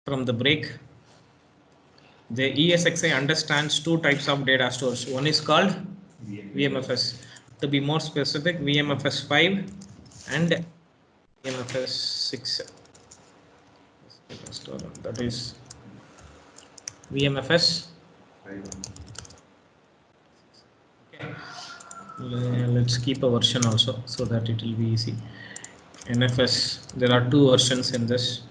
from the break. The ESXi understands two types of data stores. One is called VMFS. To be more specific, VMFS 5 and VMFS 6. Data store, that is VMFS. Okay. Let's keep a version also so that it will be easy. NFS, there are two versions in this.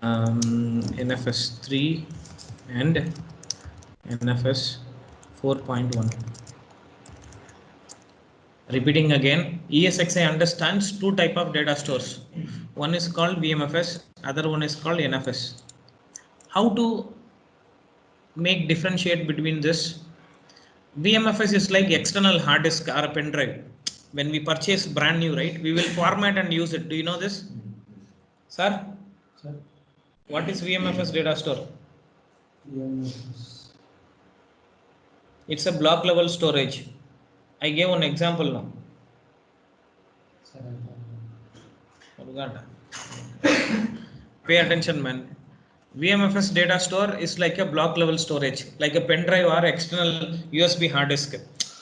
NFS 3 and NFS 4.1. Repeating again, ESXi understands two type of data stores. One is called VMFS, other one is called NFS. How to make differentiate between this? VMFS is like external hard disk or a pen drive. When we purchase brand new, right, we will format and use it. Do you know this? Sir? Sir? What is VMFS data store? VMFS. It's a block level storage. I gave one example now. Pay attention, man. VMFS data store is like a block level storage, like a pen drive or external USB hard disk.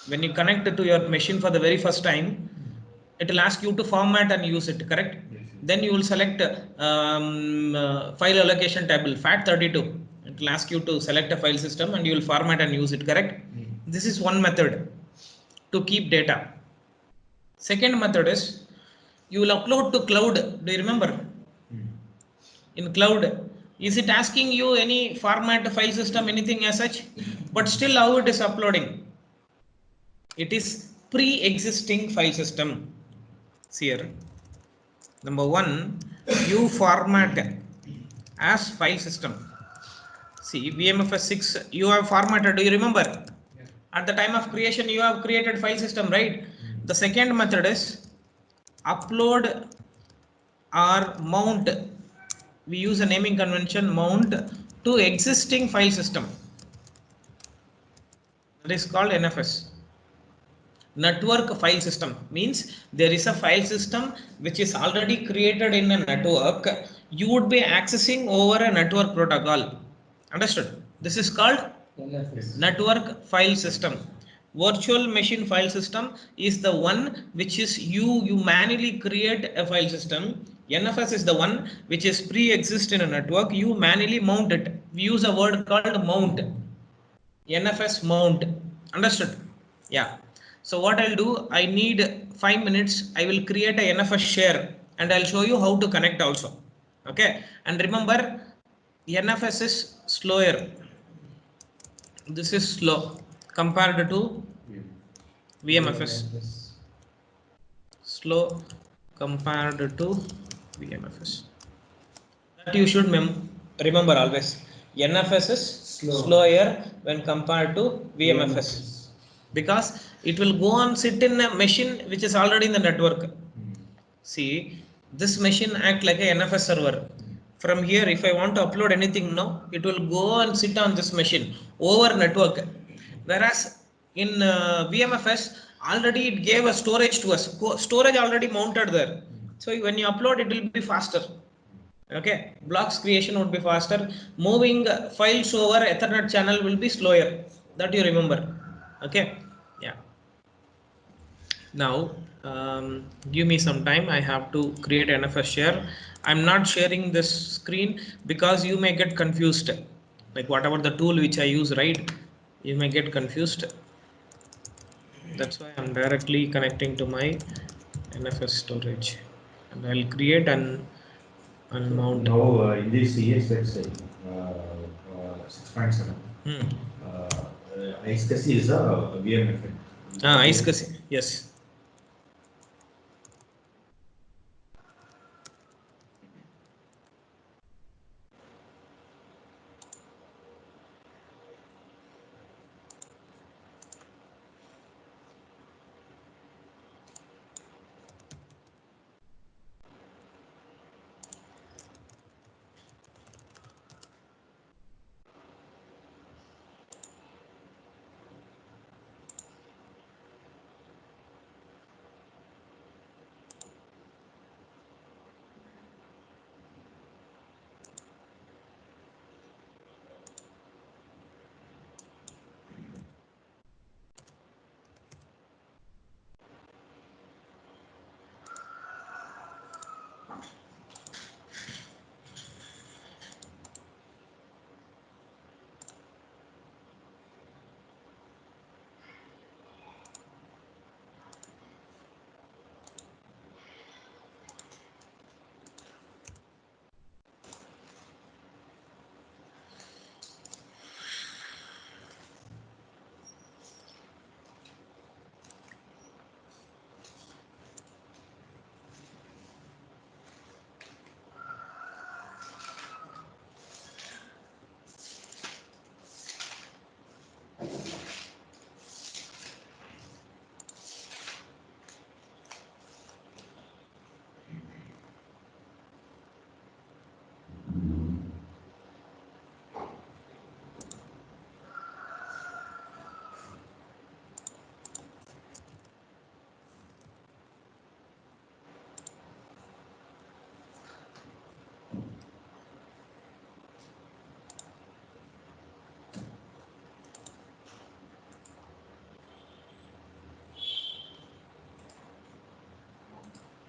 When you connect it to your machine for the very first time, it will ask you to format and use it, correct? Yes. Then you will select file allocation table, FAT32. It will ask you to select a file system and you will format and use it, correct? This is one method to keep data. Second method is you will upload to cloud. Do you remember? In cloud, is it asking you any format file system, anything as such? But still how it is uploading? It is pre-existing file system. See here. Number one, you format as file system. See, VMFS 6 you have formatted. Do you remember? Yeah. At the time of creation you have created file system, right? The second method is upload or mount. We use a naming convention, mount to existing file system. That is called NFS. Network file system means there is a file system which is already created in a network. You would be accessing over a network protocol. Understood? This is called NFS. Network file system. Virtual machine file system is the one which is you manually create a file system. NFS is the one which is pre-exist in a network. You manually mount it. We use a word called mount. NFS mount. Understood? Yeah. So what I'll do, I need 5 minutes. I will create a NFS share and I'll show you how to connect also. Okay. And remember, NFS is slower. This is slow compared to VMFS. Slow compared to VMFS. That you should remember always. NFS is slower when compared to VMFS. Because it will go and sit in a machine which is already in the network. See, this machine act like a NFS server. From here, if I want to upload anything now, it will go and sit on this machine over network. Whereas in VMFS, already it gave a storage to us. Storage already mounted there. So when you upload, it will be faster. Okay, blocks creation would be faster. Moving files over Ethernet channel will be slower. That you remember. Okay, yeah. Now give me some time. I have to create NFS share. I'm not sharing this screen because you may get confused. Like whatever the tool which I use, right? You may get confused. That's why I'm directly connecting to my NFS storage, and I'll create an mount. Now in this ESXi 6.7, iSCSI is a VMFS. iSCSI, yes.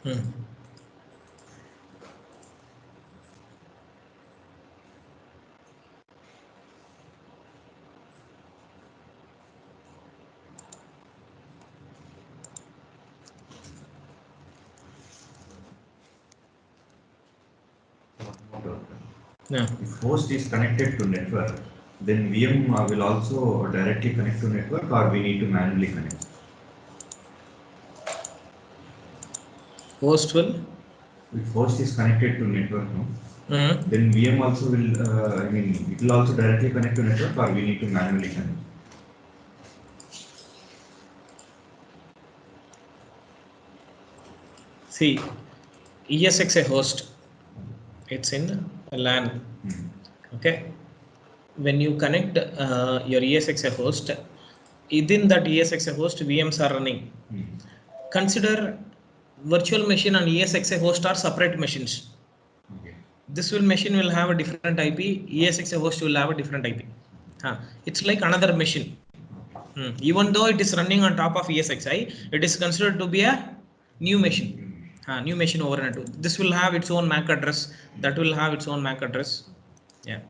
Hmm. Yeah. If host is connected to network, then VM will also directly connect to network, or we need to manually connect. Host will. If host is connected to network, no, Hmm. then VM also will, I mean, it will also directly connect to network, or we need to manually connect. See, ESXi host, it's in LAN. Hmm. Okay. When you connect your ESXi host, within that ESXi host, VMs are running. Hmm. Consider virtual machine and ESXi host are separate machines. Okay. This will machine will have a different IP. ESXi host will have a different IP. It's like another machine. Even though it is running on top of ESXi, it is considered to be a new machine. New machine over network. This will have its own MAC address. That will have its own MAC address. Yeah.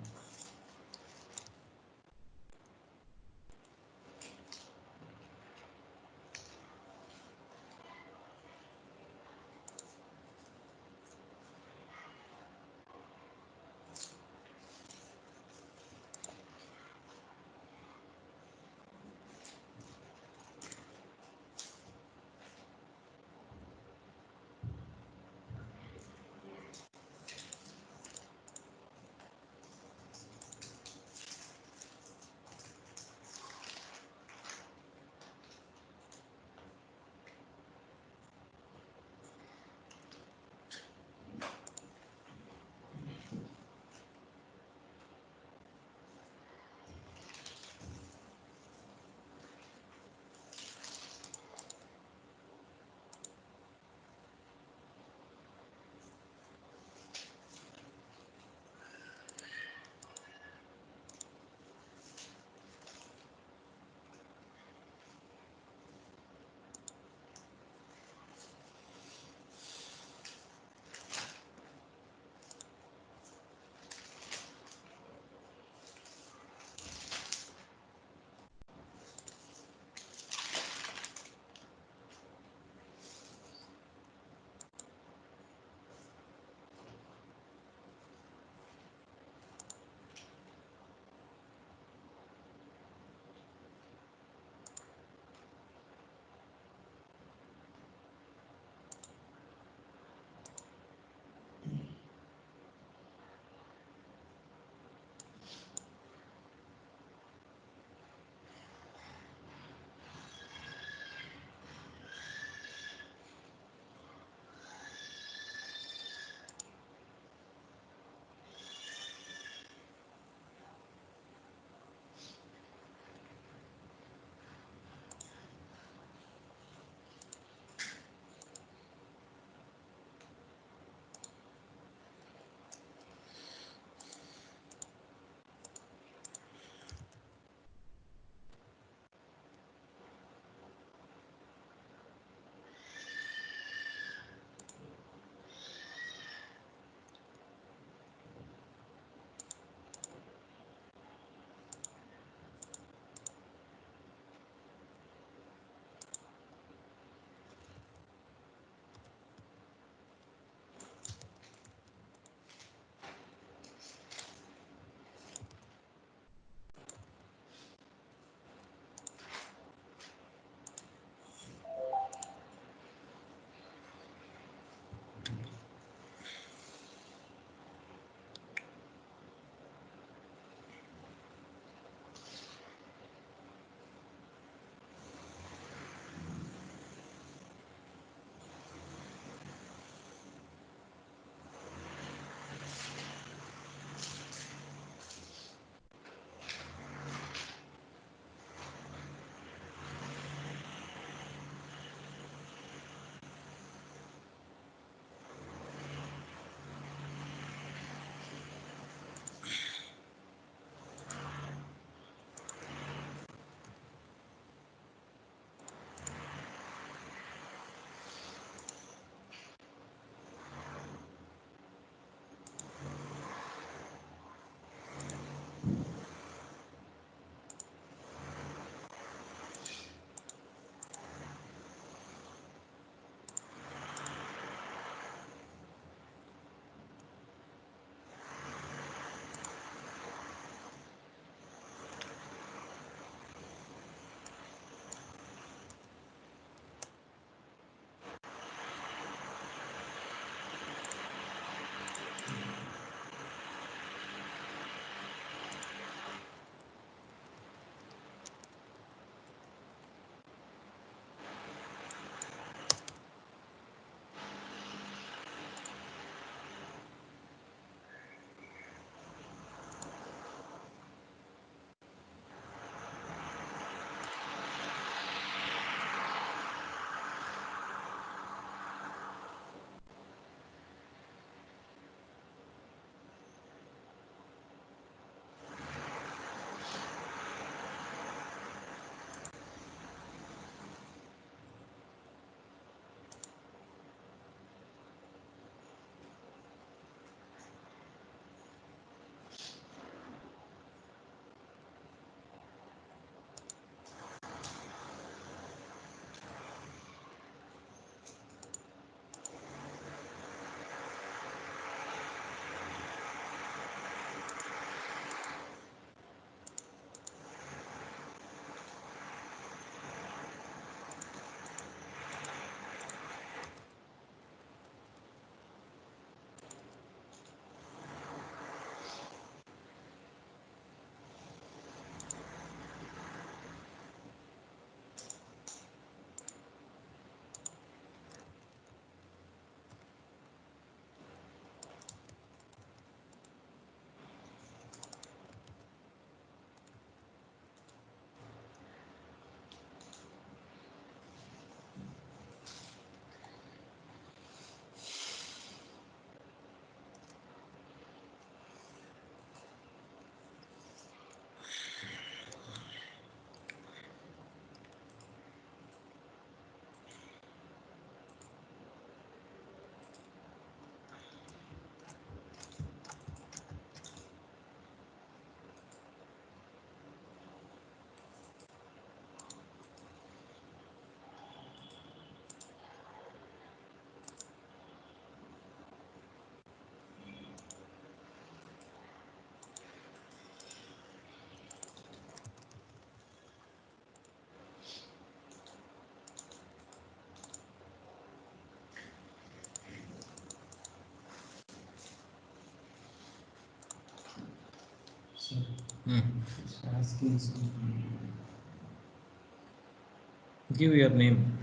Give your name.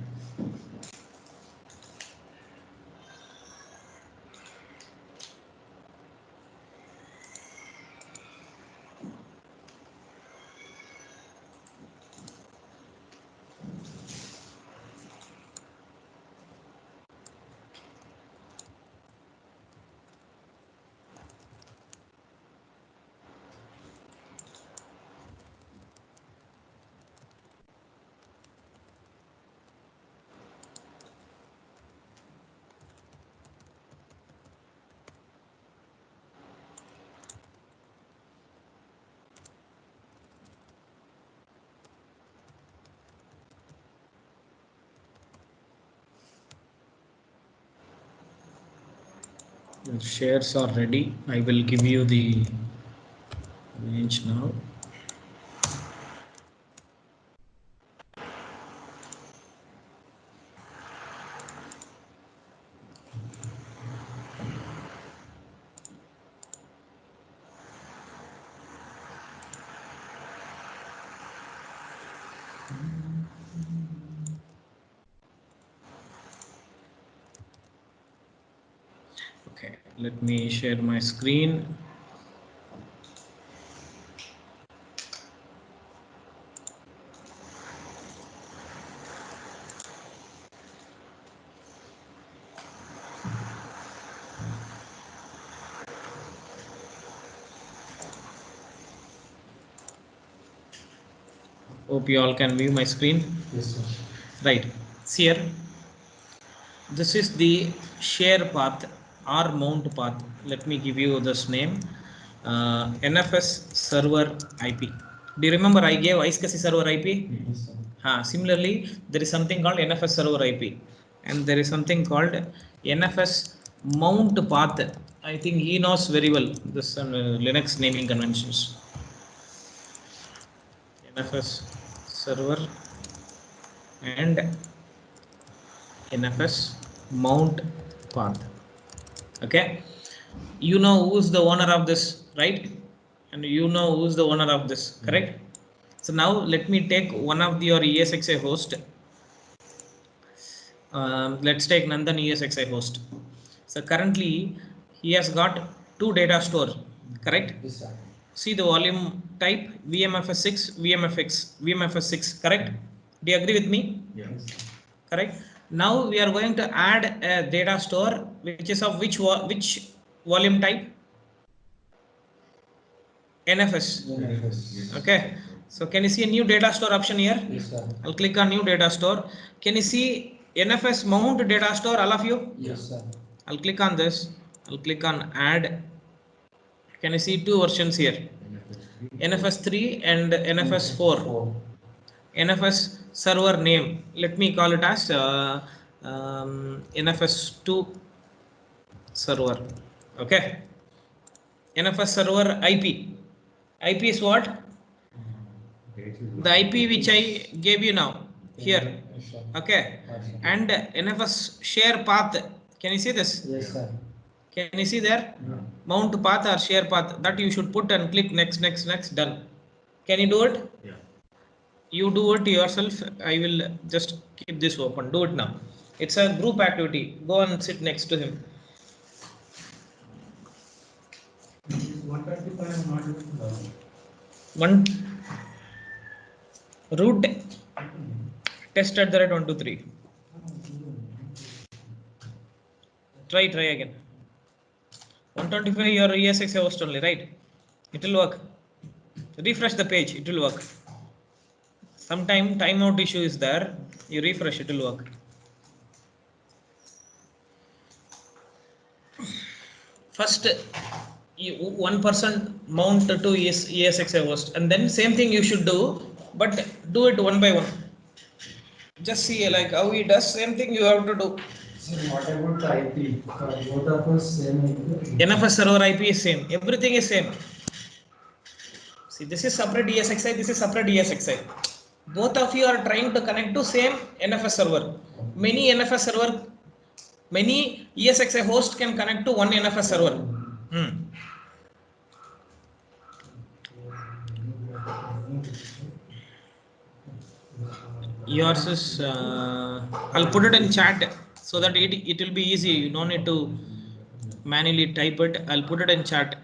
The shares are ready. I will give you the range now. Okay, let me share my screen. Hope you all can view my screen. Yes, sir. Right. See here. This is the share path or mount path. Let me give you this name. NFS server IP. Do you remember I gave iSCSI server IP? Yes, sir. Similarly, there is something called NFS server IP, and there is something called NFS mount path. I think he knows very well this Linux naming conventions. NFS server and NFS mount path. Okay, you know who's the owner of this, right? And you know who's the owner of this, correct? So now let me take one of your ESXi host. Let's take Nandan ESXi host. So currently he has got two data store, correct? Yes, sir. See the volume type VMFS6, VMFS6, correct? Do you agree with me? Yeah. Yes, sir. Correct. Now we are going to add a data store which is of which volume type? NFS. Yes. Okay. So can you see a new data store option here? Yes, sir. I'll click on new data store. Can you see NFS mount data store, all of you? Yes, sir. I'll click on this. I'll click on add. Can you see two versions here? NFS3 and NFS4. NFS server name. Let me call it as NFS2 server. Okay. NFS server IP. IP is what? The IP which I gave you now here. Yes, sir. Okay. Yes, sir. And NFS share path. Can you see this? Yes, sir. Can you see there? No. Mount path or share path, that you should put and click next, done. Can you do it? Yeah. You do it yourself. I will just keep this open. Do it now. It's a group activity. Go and sit next to him. 125 One root test at the rate 123. Try again. 125 your ESXi host only, right? It will work. Refresh the page, it will work. Sometime timeout issue is there. You refresh, it will work. First, one person mount to ESXi host, and then same thing you should do, but do it one by one. Just see like how he does. Same thing you have to do. So what about the IP? Both of us same IP? NFS server IP is same. Everything is same. See, this is separate ESXi. This is separate ESXi. Both of you are trying to connect to same NFS server. Many ESXi host can connect to one NFS server. Yours is I'll put it in chat so that it will be easy. You don't need to manually type it. I'll put it in chat.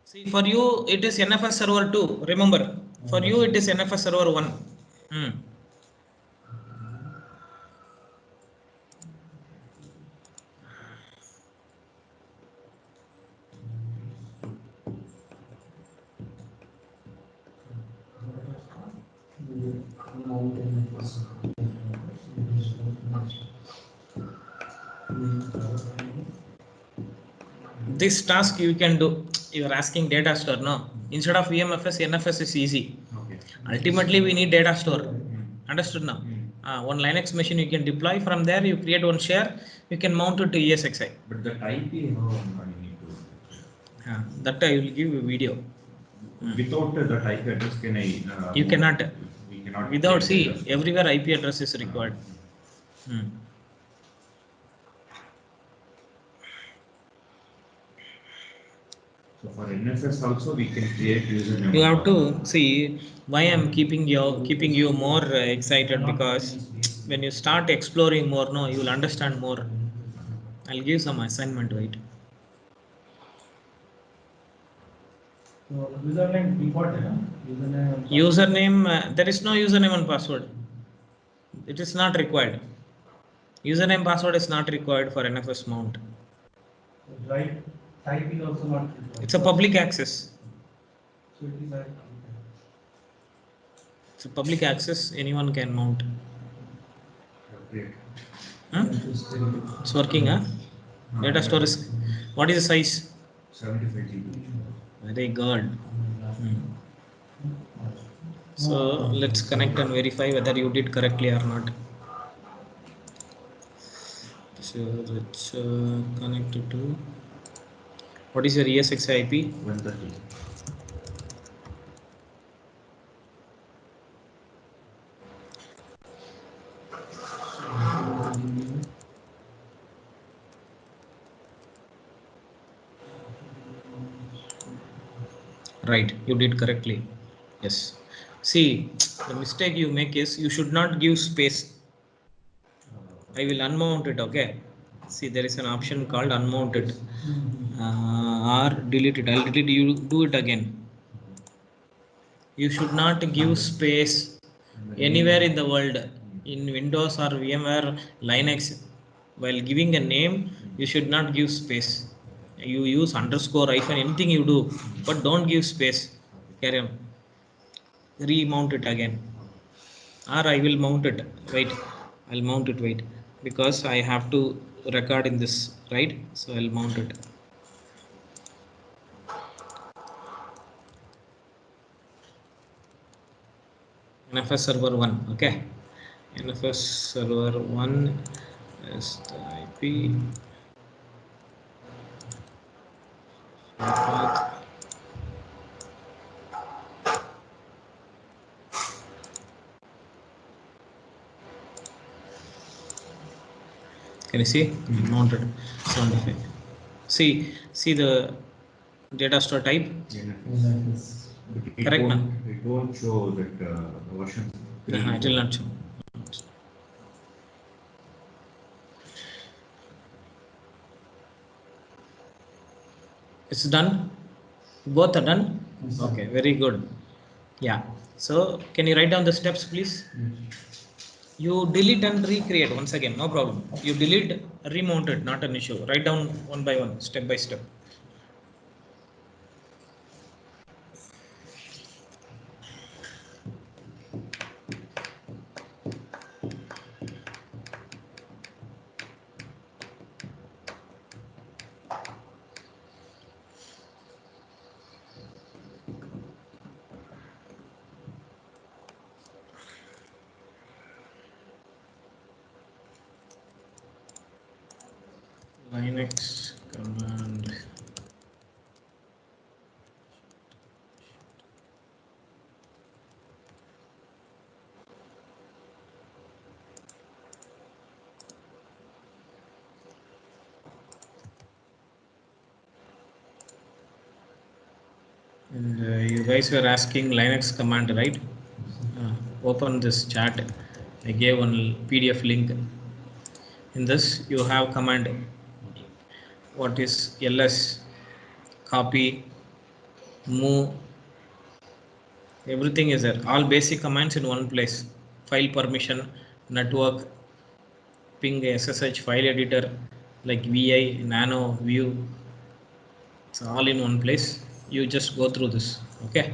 See, for you it is NFS server 2. Remember, for you it is NFS server 1. This task you can do. You are asking data store, no? Instead of VMFS, NFS is easy. Okay. Ultimately we need data store. Understood now? One Linux machine you can deploy. From there you create one share, you can mount it to ESXi. But the IP, how I need to. That I will give you video. Without the type address, can I? You cannot. We cannot. Without, see, create the- everywhere IP address is required. So for NFS also we can create username. You have to see why I'm keeping you more excited, because when you start exploring more, no, you will understand more. I'll give some assignment, right? So username default है ना? Username. Username, there is no username and password. It is not required. Username password is not required for NFS mount. Right. Type is also not required. It's a public access. So it is like. It's a public access. Anyone can mount. Create. It's working, huh? Data store is. What is the size? 75 GB. Very good. So let's connect and verify whether you did correctly or not. So let's connect it to. What is your ESXi IP? 130. Right, you did correctly. Yes. See, the mistake you make is you should not give space. I will unmount it, okay? See, there is an option called unmount it or delete it. I'll delete you. Do it again. You should not give space anywhere in the world, in Windows or VMware, Linux. While giving a name, you should not give space. You use underscore, hyphen, anything you do, but don't give space. Carry on. Remount it again, or I will mount it. Wait, I'll mount it. Wait, because I have to record in this, right? So I'll mount it. NFS server 1, okay? NFS server 1 is the IP path. Can you see? Mounted 75. See the data store type. Correct now? It won't show that version. It will not show. It's done. Both are done. Yes, Okay, very good. Yeah. So can you write down the steps, please? You delete and recreate once again, no problem. You delete, remount it, not an issue. Write down one by one, step by step. Linux command. And you guys were asking Linux command, right? open this chat. I gave one PDF link. In this, you have command what is ls, copy, move, everything is there. All basic commands in one place. File permission, network, ping, SSH, file editor like VI, nano, view. It's all in one place. You just go through this. Okay.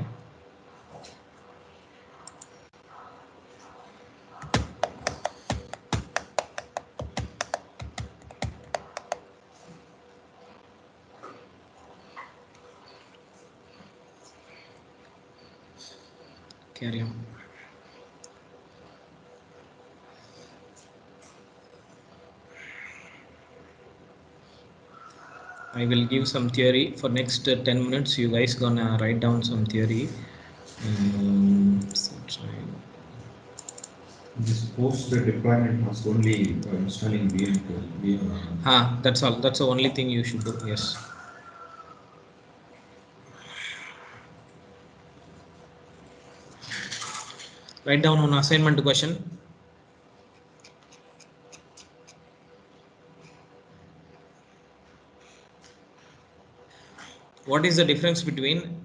Carry on. I will give some theory for next 10 minutes. You guys gonna write down some theory. This post deployment was only installing VM to VM. That's all. That's the only thing you should do. Yes. Write down one assignment question. What is the difference between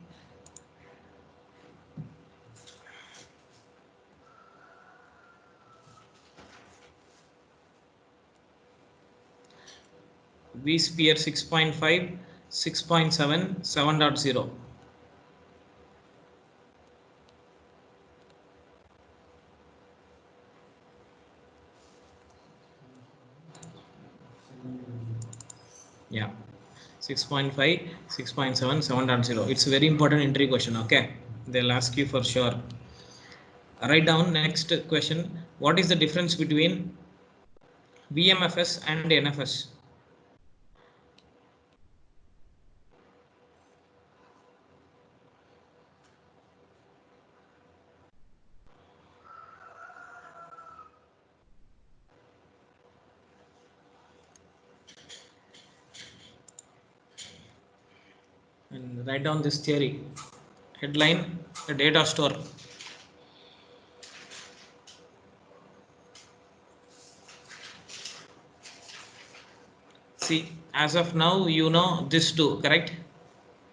vSphere 6.5, 6.7, 7.0? Yeah. 6.5, 6.7, 7.0. It's a very important entry question. Okay. They'll ask you for sure. Write down next question. What is the difference between VMFS and NFS? And write down this theory. Headline, a data store. See, as of now, you know this two, correct?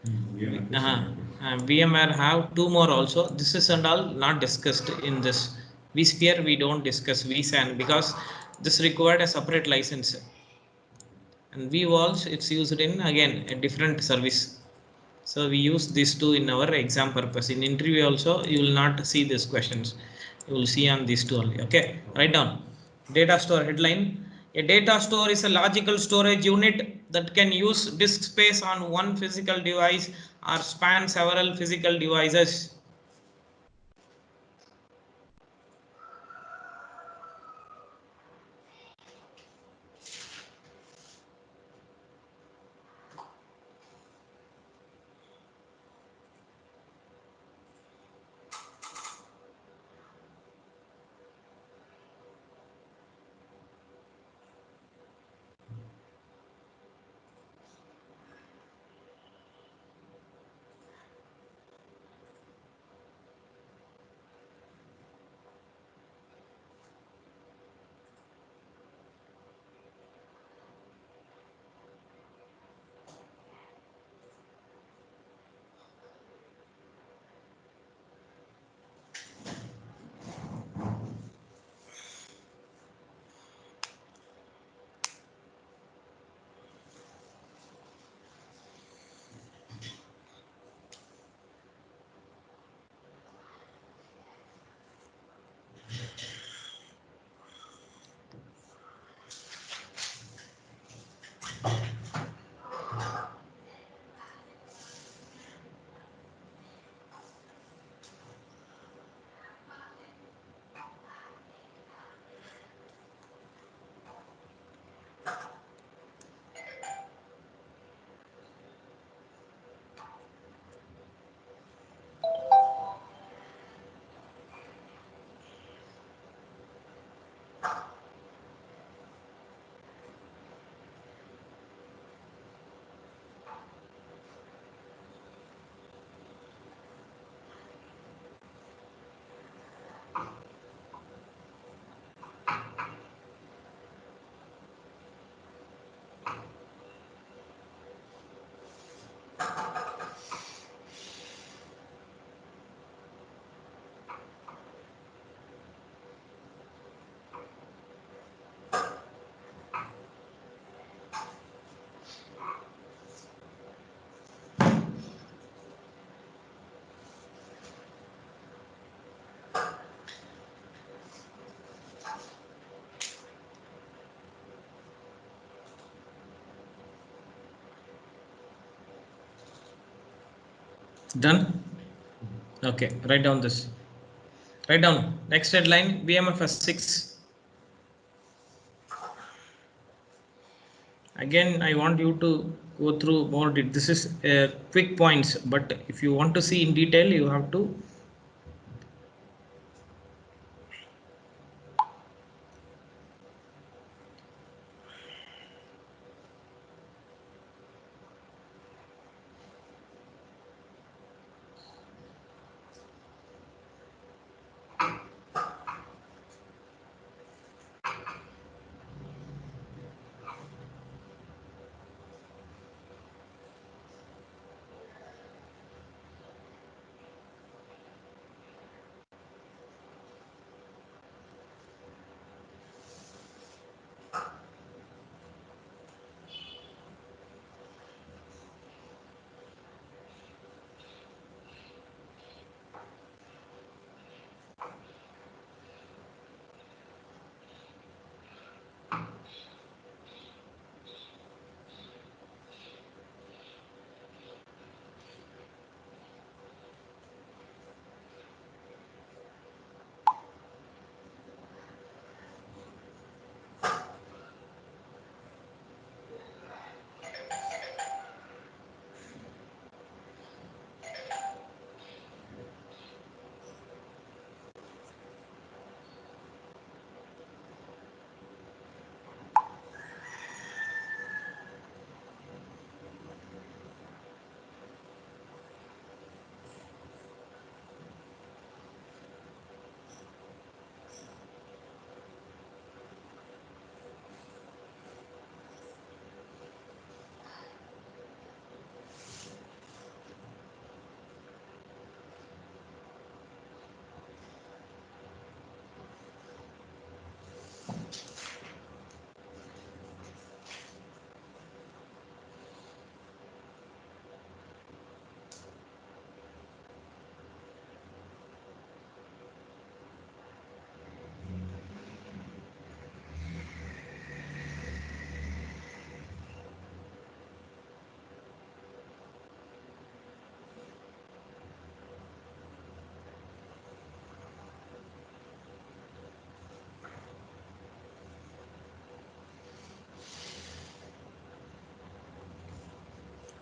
VMware have two more also. This is and all not discussed in this. vSphere we don't discuss vSAN because this required a separate license. And vVols it's used in again a different service. So we use these two in our exam purpose. In interview also you will not see these questions. You will see on these two only. Okay, write down. Data store headline. A data store is a logical storage unit that can use disk space on one physical device or span several physical devices. Done? Okay, write down this. Write down. Next headline, VMFS 6. Again, I want you to go through more. This is quick points, but if you want to see in detail, you have to.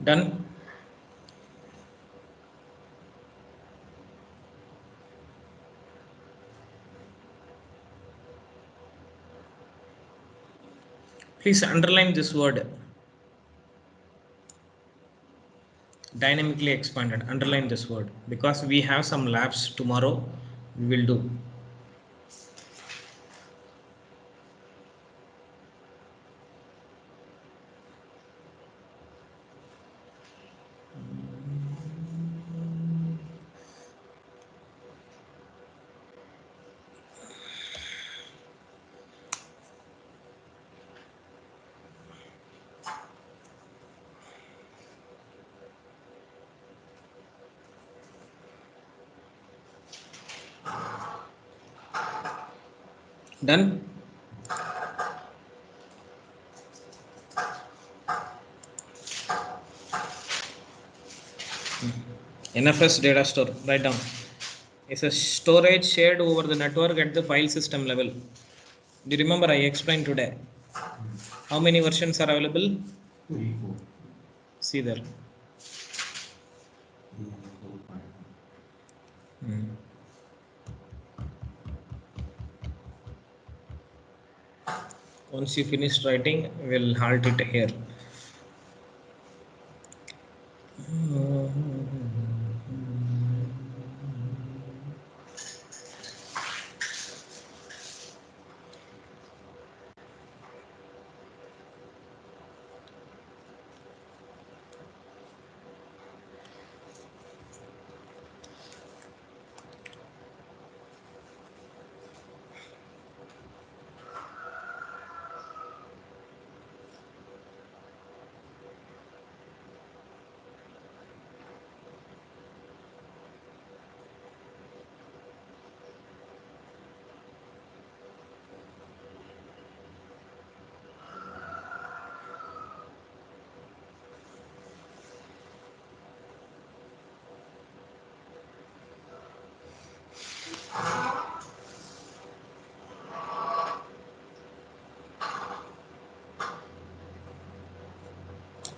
Done? Please underline this word. Dynamically expanded. Underline this word because we have some labs tomorrow. We will do. Done? NFS data store. Write down. It's a storage shared over the network at the file system level. Do you remember I explained today? How many versions are available? 34. See there. 34. Once you finish writing, we'll halt it here.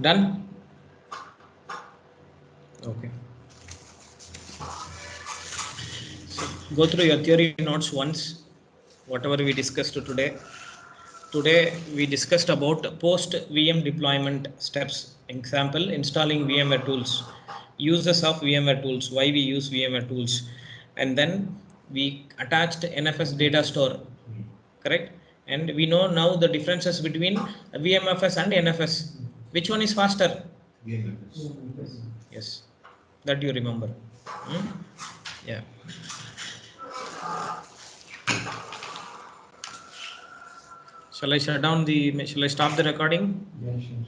Done? Okay. So go through your theory notes once, whatever we discussed today. Today we discussed about post VM deployment steps. Example, installing VMware tools, uses of VMware tools, why we use VMware tools, and then we attached NFS data store, correct? And we know now the differences between VMFS and NFS. Which one is faster? VMFS. Yes, that you remember. Hmm? Yeah. Shall I shut down the? Shall I stop the recording? Yeah, sure.